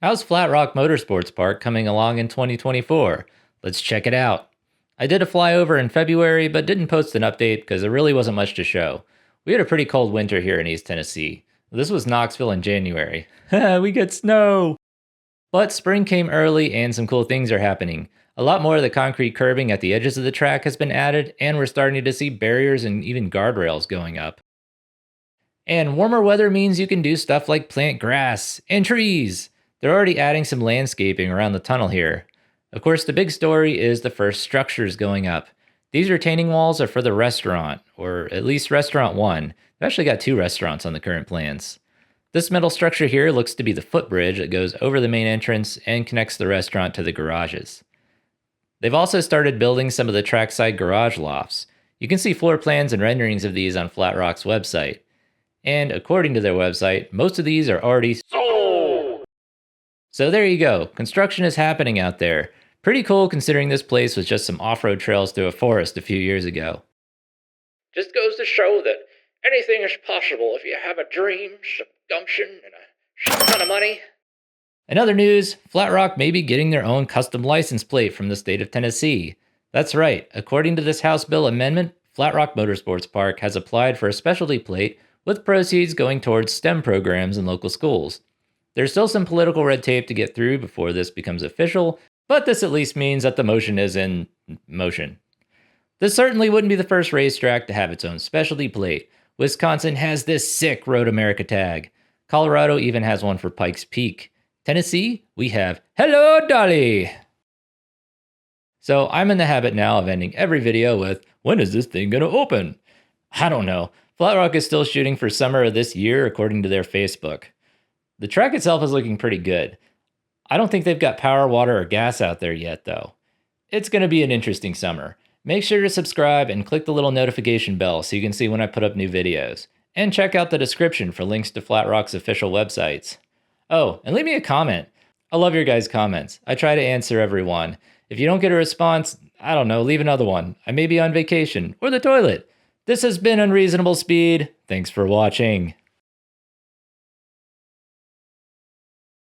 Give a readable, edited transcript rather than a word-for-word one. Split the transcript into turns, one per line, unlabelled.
How's Flatrock Motorsports Park coming along in 2024? Let's check it out. I did a flyover in February, but didn't post an update because there really wasn't much to show. We had a pretty cold winter here in East Tennessee. This was Knoxville in January. We get snow! But spring came early and some cool things are happening. A lot more of the concrete curbing at the edges of the track has been added, and we're starting to see barriers and even guardrails going up. And warmer weather means you can do stuff like plant grass and trees. They're already adding some landscaping around the tunnel here. Of course, the big story is the first structures going up. These retaining walls are for the restaurant, or at least Restaurant 1. They've actually got 2 restaurants on the current plans. This metal structure here looks to be the footbridge that goes over the main entrance and connects the restaurant to the garages. They've also started building some of the trackside garage lofts. You can see floor plans and renderings of these on Flatrock's website. And according to their website, most of these are already sold! So there you go, construction is happening out there. Pretty cool considering this place was just some off-road trails through a forest a few years ago.
Just goes to show that anything is possible if you have a dream, some gumption, and a shit ton of money.
In other news, Flatrock may be getting their own custom license plate from the state of Tennessee. That's right, according to this House Bill amendment, Flatrock Motorsports Park has applied for a specialty plate with proceeds going towards STEM programs in local schools. There's still some political red tape to get through before this becomes official, but this at least means that the motion is in motion. This certainly wouldn't be the first racetrack to have its own specialty plate. Wisconsin has this sick Road America tag. Colorado even has one for Pikes Peak. Tennessee, we have Hello Dolly! So I'm in the habit now of ending every video with, when is this thing gonna open? I don't know. Flatrock is still shooting for summer of this year according to their Facebook. The track itself is looking pretty good. I don't think they've got power, water, or gas out there yet though. It's gonna be an interesting summer. Make sure to subscribe and click the little notification bell so you can see when I put up new videos. And check out the description for links to Flatrock's official websites. Oh, and leave me a comment. I love your guys' comments. I try to answer every one. If you don't get a response, I don't know, leave another one. I may be on vacation or the toilet. This has been Unreasonable Speed. Thanks for watching.